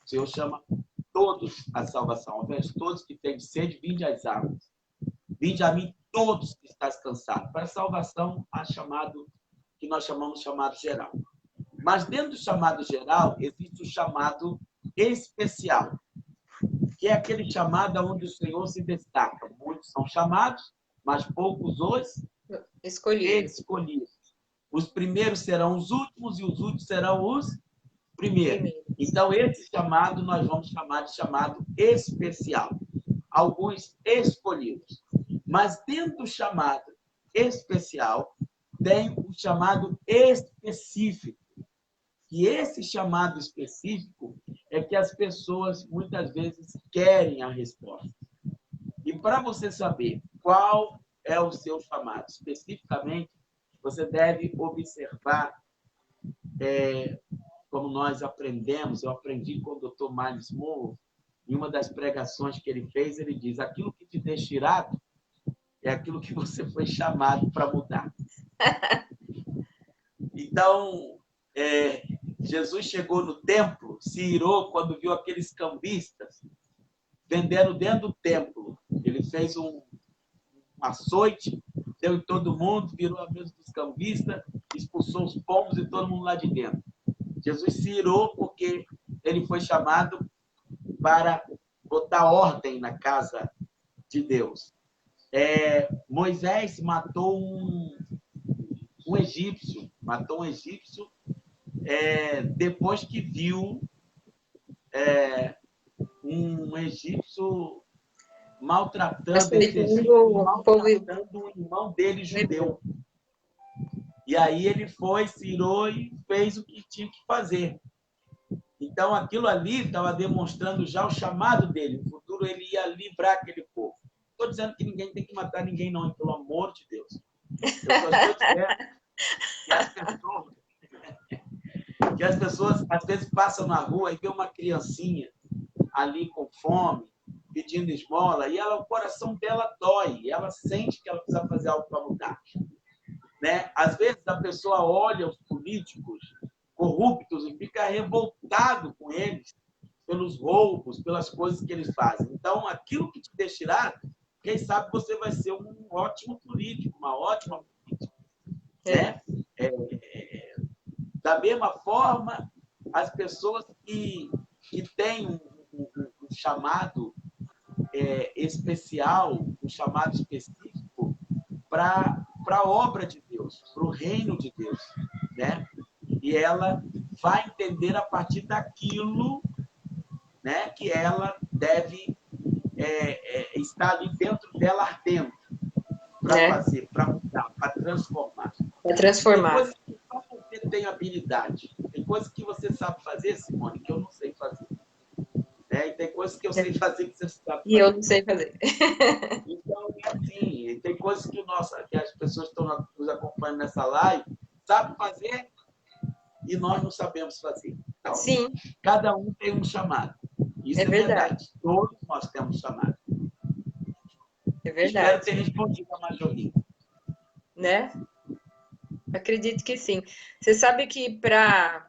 O Senhor chama todos à salvação. Ao invés de todos que têm sede, vinde às águas. Vinde a mim todos que estáis cansados. Para a salvação, há chamado que nós chamamos de chamado geral. Mas dentro do chamado geral, existe o chamado especial, que é aquele chamado onde o Senhor se destaca. Muitos são chamados, mas poucos os escolhidos. Os primeiros serão os últimos e os últimos serão os primeiros. Então, esse chamado nós vamos chamar de chamado especial. Alguns escolhidos. Mas dentro do chamado especial, tem o chamado específico. E esse chamado específico é que as pessoas muitas vezes querem a resposta. E para você saber qual é o seu chamado especificamente, você deve observar, como nós aprendemos, eu aprendi com o Dr. Miles Moore, em uma das pregações que ele fez, ele diz, aquilo que te deixa irado é aquilo que você foi chamado para mudar. Então, Jesus chegou no templo, se irou quando viu aqueles cambistas vendendo dentro do templo. Ele fez um açoite, deu em todo mundo, virou a mesa dos cambistas, expulsou os pombos e todo mundo lá de dentro. Jesus se irou porque ele foi chamado para botar ordem na casa de Deus. Moisés matou um egípcio, depois que viu um egípcio maltratando o irmão dele judeu. E aí ele foi, se irou e fez o que tinha que fazer. Então aquilo ali estava demonstrando já o chamado dele. No futuro ele ia livrar aquele povo. Não estou dizendo que ninguém tem que matar ninguém, não, pelo amor de Deus. Eu só estou dizendo que as pessoas às vezes passam na rua e vê uma criancinha ali com fome, pedindo esmola, e o coração dela dói, ela sente que ela precisa fazer algo para mudar. Né? Às vezes a pessoa olha os políticos corruptos e fica revoltado com eles pelos roubos, pelas coisas que eles fazem. Então, aquilo que te deixa irado, quem sabe você vai ser um ótimo político, uma ótima política. Né? Da mesma forma, as pessoas que têm um chamado especial, um chamado específico para a obra de Deus, para o reino de Deus, né? E ela vai entender a partir daquilo, né, que ela deve estar ali dentro dela ardendo para fazer, para mudar, para transformar. Para transformar. Tem coisas que só você tem habilidade. Tem coisas que você sabe fazer, Simone, que eu não sei fazer. E tem coisas que eu sei fazer que você sabe fazer. E eu não sei fazer. Então, assim, tem coisas que as pessoas que estão nos acompanhando nessa live sabem fazer e nós não sabemos fazer. Então, Sim, cada um tem um chamado. Isso é é verdade. verdade. Todos nós temos chamado. É Espero ter verdade, respondido a maioria. né? Acredito que sim. Você sabe que para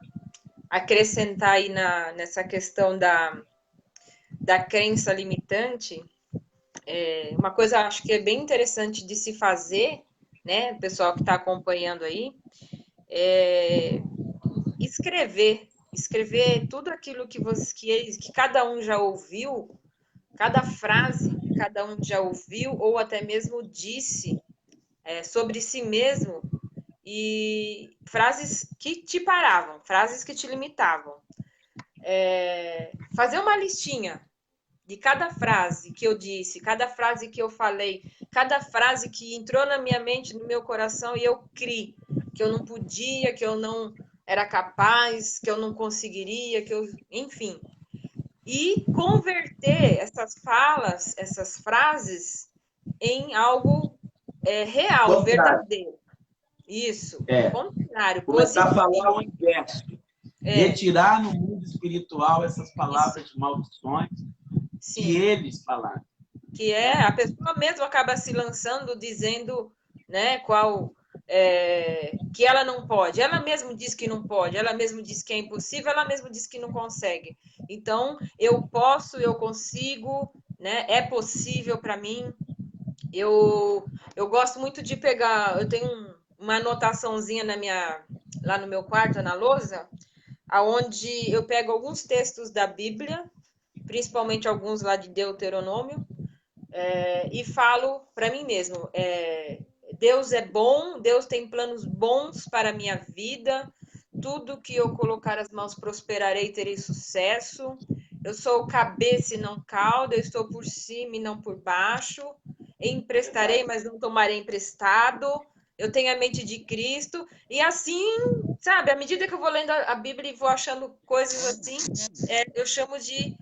acrescentar aí nessa questão da crença limitante, uma coisa acho que é bem interessante de se fazer, né, pessoal que está acompanhando aí, é escrever tudo aquilo que cada um já ouviu, cada frase que cada um já ouviu ou até mesmo disse sobre si mesmo e frases que te paravam, frases que te limitavam. Fazer uma listinha de cada frase que eu disse, cada frase que eu falei, cada frase que entrou na minha mente, no meu coração e eu criei que eu não podia, que eu não era capaz, que eu não conseguiria, enfim. E converter essas falas, essas frases em algo real, Contrário. verdadeiro. Isso, o É. contrário, Começar a falar positivo. o inverso. É, Retirar no mundo espiritual essas isso, palavras de maldições que sim. eles falaram. Que a pessoa mesmo acaba se lançando dizendo, né, que ela não pode. Ela mesma diz que não pode, ela mesma diz que é impossível, ela mesma diz que não consegue. Então, eu posso, eu consigo, né? É possível para mim. Eu gosto muito de pegar, eu tenho uma anotaçãozinha lá no meu quarto, na lousa, aonde eu pego alguns textos da Bíblia, principalmente alguns lá de Deuteronômio, e falo para mim mesmo: Deus é bom, Deus tem planos bons para a minha vida, tudo que eu colocar as mãos prosperarei e terei sucesso. Eu sou cabeça e não cauda, eu estou por cima e não por baixo. Emprestarei, mas não tomarei emprestado. Eu tenho a mente de Cristo. E assim, sabe, à medida que eu vou lendo a Bíblia e vou achando coisas assim, eu chamo de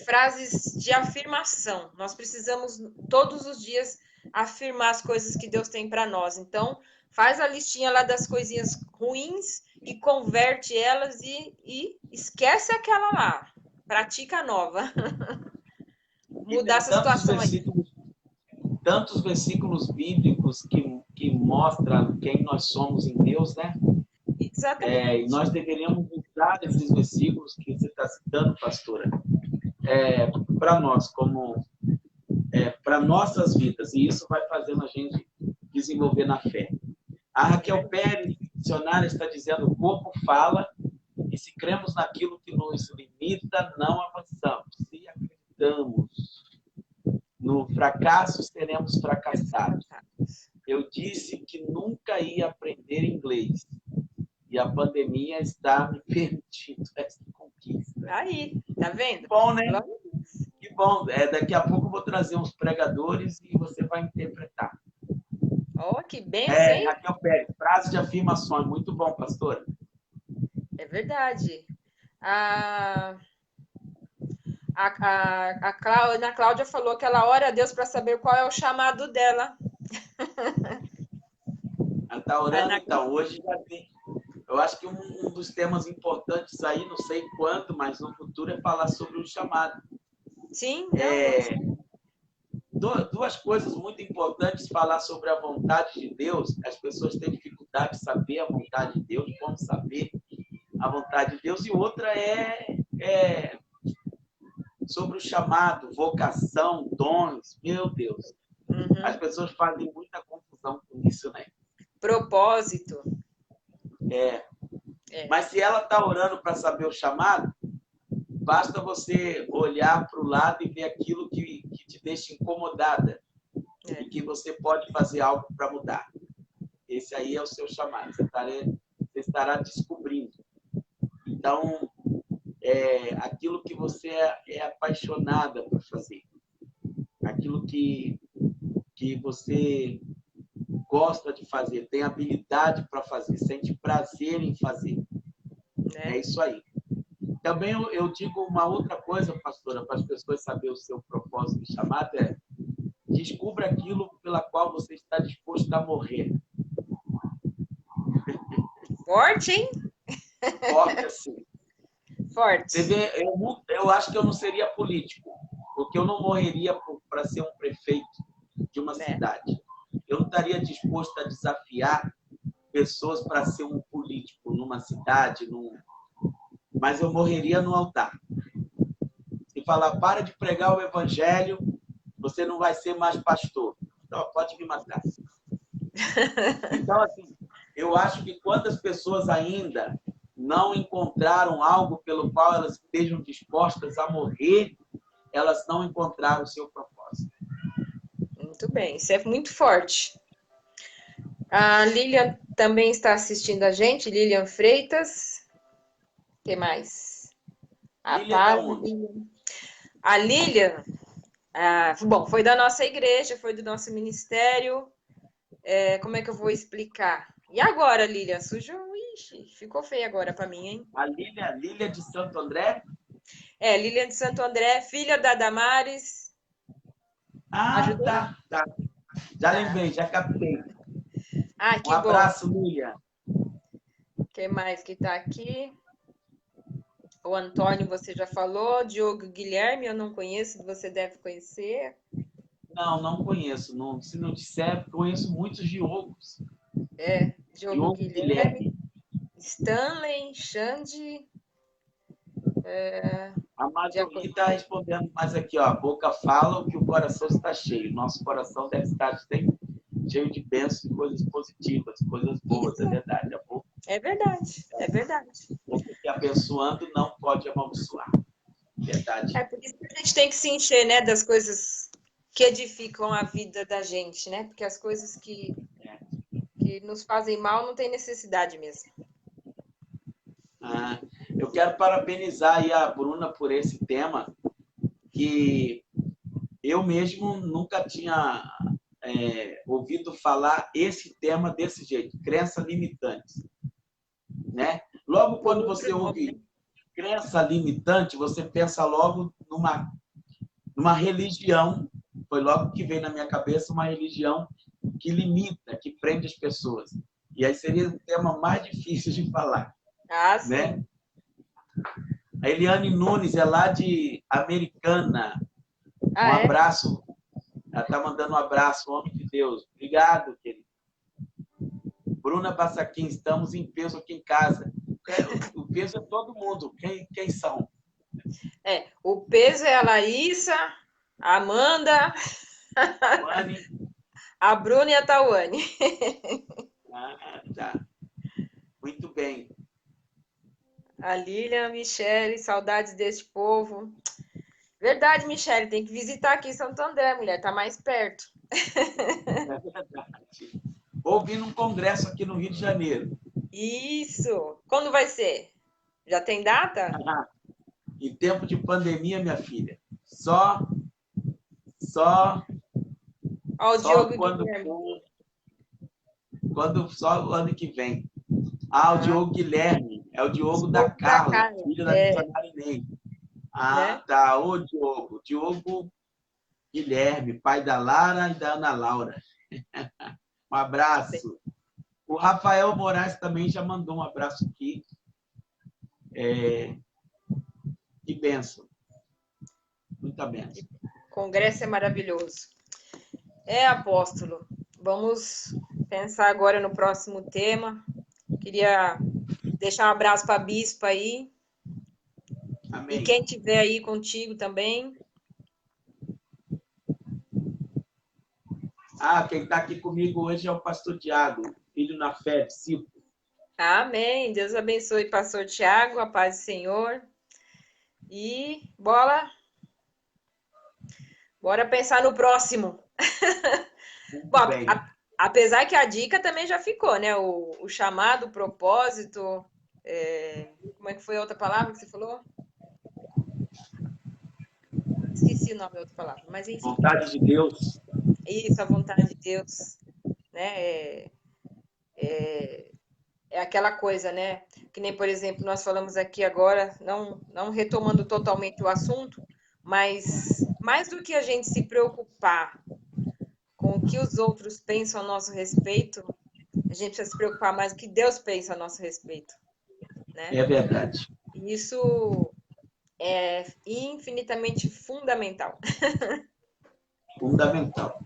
frases de afirmação. Nós precisamos todos os dias afirmar as coisas que Deus tem para nós. Então, faz a listinha lá das coisinhas ruins e converte elas e esquece aquela lá. Pratica a nova. E Mudar tem essa situação aí. tantos versículos bíblicos que mostram quem nós somos em Deus, né? E Exatamente. nós deveríamos usar esses versículos que você está citando, pastora, para nós, para nossas vidas. E isso vai fazendo a gente desenvolver na fé. A Raquel Pérez, dicionário, está dizendo: o corpo fala, e se cremos naquilo que nos limita, não avançamos. Se acreditamos no fracasso, seremos fracassados. Eu disse que nunca ia aprender inglês. E a pandemia está me permitindo essa conquista. Aí, tá vendo? Que bom, né? Que bom. Daqui a pouco eu vou trazer uns pregadores e você vai interpretar. Oh, que benção, hein? Raquel Pérez, frase de afirmações. Muito bom, pastor. É verdade. A Cláudia falou que ela ora a Deus para saber qual é o chamado dela. Ela está orando, então. Hoje já tem. Eu acho que um dos temas importantes aí, não sei quando, mas no futuro, é falar sobre o chamado. Sim, não. Duas coisas muito importantes: falar sobre a vontade de Deus. As pessoas têm dificuldade de saber a vontade de Deus, como saber a vontade de Deus. E outra é sobre o chamado, vocação, dons. Meu Deus. As pessoas fazem muita confusão com isso, né? Propósito. Mas se ela está orando para saber o chamado, basta você olhar para o lado e ver aquilo que te deixa incomodada e que você pode fazer algo para mudar. Esse aí é o seu chamado. Você estará descobrindo. Então, aquilo que você é apaixonada por fazer, aquilo que você gosta de fazer, tem habilidade para fazer, sente prazer em fazer. É isso aí. Também eu digo uma outra coisa, pastora, para as pessoas saberem o seu propósito de chamado: descubra aquilo pela qual você está disposto a morrer. Forte, hein? forte assim. Forte. Você vê, eu acho que eu não seria político, porque eu não morreria para ser um prefeito de uma cidade. Eu não estaria disposto a desafiar pessoas para ser um político numa cidade, mas eu morreria no altar. Se falar, para de pregar o evangelho, você não vai ser mais pastor. Então, pode me matar. Então, assim, eu acho que quando as pessoas ainda não encontraram algo pelo qual elas estejam dispostas a morrer, elas não encontraram o seu propósito. Muito bem, isso é muito forte. A Lilian também está assistindo a gente, Lilian Freitas. O que mais? A Lilian da Paz, onde? a Lilian, bom, foi da nossa igreja, foi do nosso ministério. Como é que eu vou explicar? E agora, Lilian? Sujou? Ixi, ficou feio agora para mim, hein? A Lilian de Santo André? Lilian de Santo André, filha da Damares. Ah, Ajudou? tá. Já lembrei, já captei. Ah, Um que bom. abraço, Lilian. Quem mais que está aqui? O Antônio, você já falou. Diogo Guilherme, eu não conheço, você deve conhecer. Não conheço. Não, se não disser, conheço muitos Diogos. Diogo Guilherme. Stanley, Xande. A Marjorie está respondendo mais aqui, ó. A boca fala o que o coração está cheio. Nosso coração deve estar cheio de bênçãos e coisas positivas, coisas boas, Isso. é verdade. A boca, É verdade, é verdade. que abençoando não pode amaldiçoar. Verdade. É por isso que a gente tem que se encher, né, das coisas que edificam a vida da gente, né? Porque as coisas que nos fazem mal não tem necessidade mesmo. Eu quero parabenizar aí a Bruna por esse tema, que eu mesmo nunca tinha ouvido falar esse tema desse jeito, crença limitante, né? Logo quando você ouve crença limitante, você pensa logo numa religião, foi logo que veio na minha cabeça uma religião que limita, que prende as pessoas. E aí seria o tema mais difícil de falar. Sim. Né? A Eliane Nunes é lá de Americana. Um abraço. Ela está mandando um abraço, homem de Deus. Obrigado, querido. Bruna Bassaquim, estamos em peso aqui em casa. O peso é todo mundo. Quem são? O peso é a Laísa, a Amanda, a Bruna e a Tawane. Tá. Muito bem. A Lilian, Michele, saudades deste povo. Verdade, Michele, tem que visitar aqui Santo André, mulher, tá mais perto. É verdade. Vou vir num congresso aqui no Rio de Janeiro. Isso! Quando vai ser? Já tem data? Em tempo de pandemia, minha filha. Só Ó, o Diogo Guilherme. Só o ano que vem. O Diogo Guilherme. É o Diogo da Carla, filho da missionária Inês. Né? Tá. Ô, Diogo. Diogo Guilherme, pai da Lara e da Ana Laura. Um abraço. O Rafael Moraes também já mandou um abraço aqui. Que bênção. Muita bênção. O congresso é maravilhoso. Apóstolo. Vamos pensar agora no próximo tema. Queria deixar um abraço para a Bispa aí. Amém. E quem estiver aí contigo também. Quem está aqui comigo hoje é o pastor Tiago, filho na fé, discípulo. Amém. Deus abençoe, pastor Tiago, a paz do Senhor. E bora pensar no próximo. Bom, apesar que a dica também já ficou, né? O chamado, o propósito. Como é que foi a outra palavra que você falou? Esqueci o nome da outra palavra, mas enfim. Vontade de Deus. Isso, a vontade de Deus. Né? É aquela coisa, né? Que nem, por exemplo, nós falamos aqui agora, não retomando totalmente o assunto, mas mais do que a gente se preocupar com o que os outros pensam a nosso respeito, a gente precisa se preocupar mais com o que Deus pensa a nosso respeito. né? É verdade. Isso é infinitamente fundamental. Fundamental.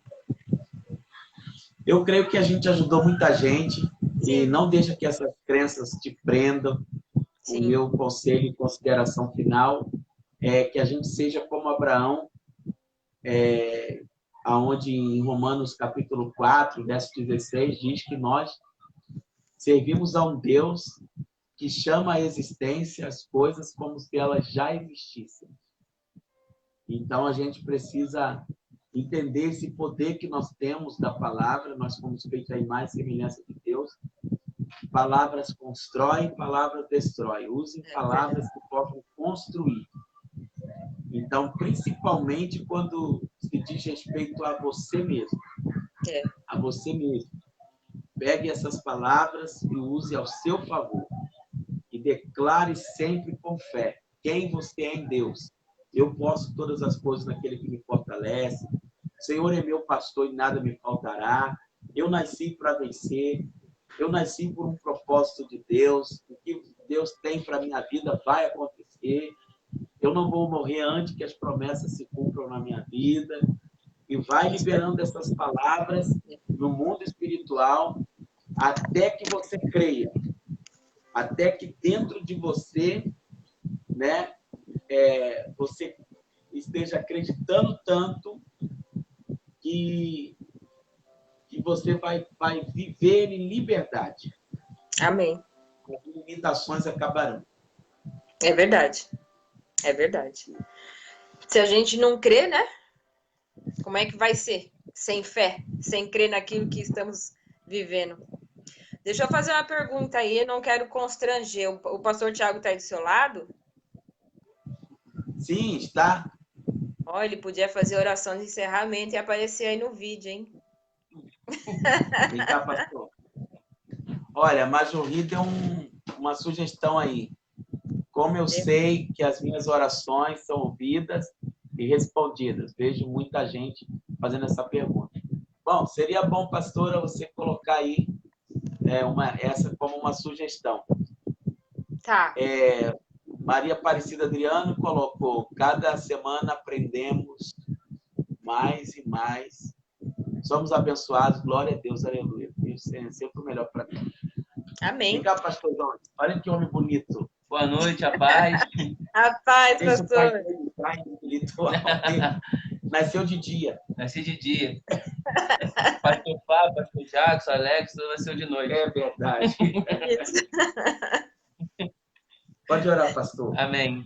Eu creio que a gente ajudou muita gente e Sim, não deixa que essas crenças te prendam. O sim, meu conselho e consideração final é que a gente seja como Abraão, aonde em Romanos capítulo 4, verso 16, diz que nós servimos a um Deus que chama à existência as coisas como se elas já existissem. Então, a gente precisa entender esse poder que nós temos da palavra. Nós fomos feitos à imagem e semelhança de Deus. Palavras constroem, palavras destroem. Usem palavras que possam construir. Então, principalmente quando se diz respeito a você mesmo. A você mesmo. Pegue essas palavras e use ao seu favor. E declare sempre com fé quem você é em Deus. Eu posso todas as coisas naquele que me fortalece. O Senhor é meu pastor e nada me faltará. Eu nasci para vencer. Eu nasci por um propósito de Deus. O que Deus tem para a minha vida vai acontecer. Eu não vou morrer antes que as promessas se cumpram na minha vida. E vai liberando essas palavras no mundo espiritual até que você creia. Até que dentro de você, né, você esteja acreditando tanto que você vai viver em liberdade. amém. As limitações acabarão. É verdade, é verdade. Se a gente não crê, né? Como é que vai ser? Sem fé, sem crer naquilo que estamos vivendo. Deixa eu fazer uma pergunta aí, eu não quero constranger. O pastor Tiago está aí do seu lado? Sim, está. Ó, ele podia fazer oração de encerramento e aparecer aí no vídeo, hein? Vem cá, pastor. Olha, a Majorri deu uma sugestão aí. Como eu sei que as minhas orações são ouvidas e respondidas? Vejo muita gente fazendo essa pergunta. Bom, seria bom, pastora, você colocar aí essa como uma sugestão. Tá. Maria Aparecida Adriano colocou: cada semana aprendemos mais e mais. Somos abençoados, glória a Deus, aleluia. Isso é sempre o melhor para mim. Amém. Vem cá, pastorzão. Olha que homem bonito. Boa noite, a paz. A paz, Deixa pastor. o pai entrar em espiritual. Nasceu de dia. Nasci de dia. Pastor Fábio, pastor Jackson, Alex, tudo nasceu de noite. É verdade. Isso. Pode orar, pastor. Amém.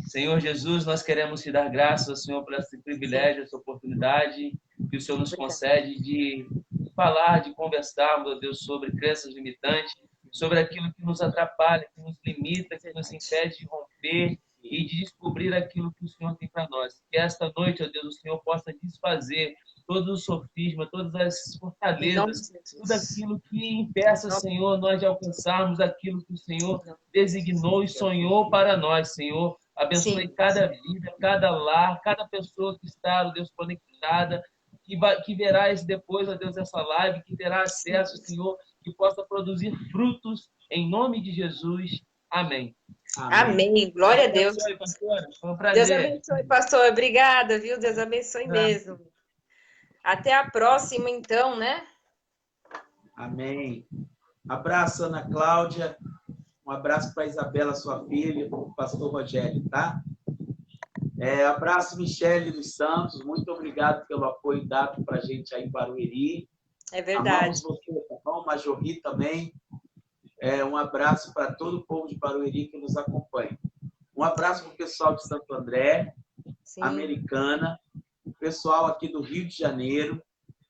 Senhor Jesus, nós queremos te dar graças ao Senhor por esse privilégio, essa oportunidade que o Senhor nos concede de falar, de conversar, meu Deus, sobre crenças limitantes, sobre aquilo que nos atrapalha, que nos limita, que nos impede de romper e de descobrir aquilo que o Senhor tem para nós. Que esta noite, ó Deus, o Senhor possa desfazer todo o sofisma, todas as fortalezas, tudo aquilo que impeça, Senhor, nós de alcançarmos aquilo que o Senhor designou e sonhou para nós, Senhor. Abençoe Sim. cada vida, cada lar, cada pessoa que está, ó Deus, conectada, que verá esse depois, ó Deus, essa live, que terá acesso, Senhor, que possa produzir frutos em nome de Jesus. Amém. Amém. Glória a Deus. Abençoe, pastora. Foi um prazer. Deus abençoe, pastor. Obrigada, viu? Deus abençoe mesmo. Até a próxima, então, né? Amém. Abraço, Ana Cláudia. Um abraço para a Isabela, sua filha, para o pastor Rogério, tá? Abraço, Michele dos Santos. Muito obrigado pelo apoio dado para a gente aí em Barueri. É verdade. Amamos você, tá bom? Majorri também. Um abraço para todo o povo de Barueri que nos acompanha. Um abraço para o pessoal de Santo André, Sim. Americana, o pessoal aqui do Rio de Janeiro,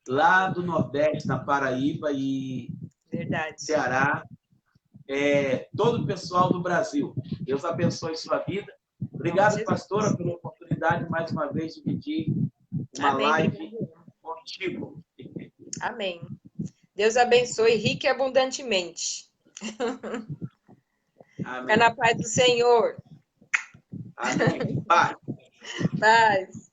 lá do Nordeste, na Paraíba e Verdade. Ceará, todo o pessoal do Brasil. Deus abençoe sua vida. Obrigado, pastora, pela oportunidade, mais uma vez, de dividir uma live contigo. Amém. Deus abençoe rica e abundantemente. Amém. Fica na paz do Senhor. Amém. Paz. Paz.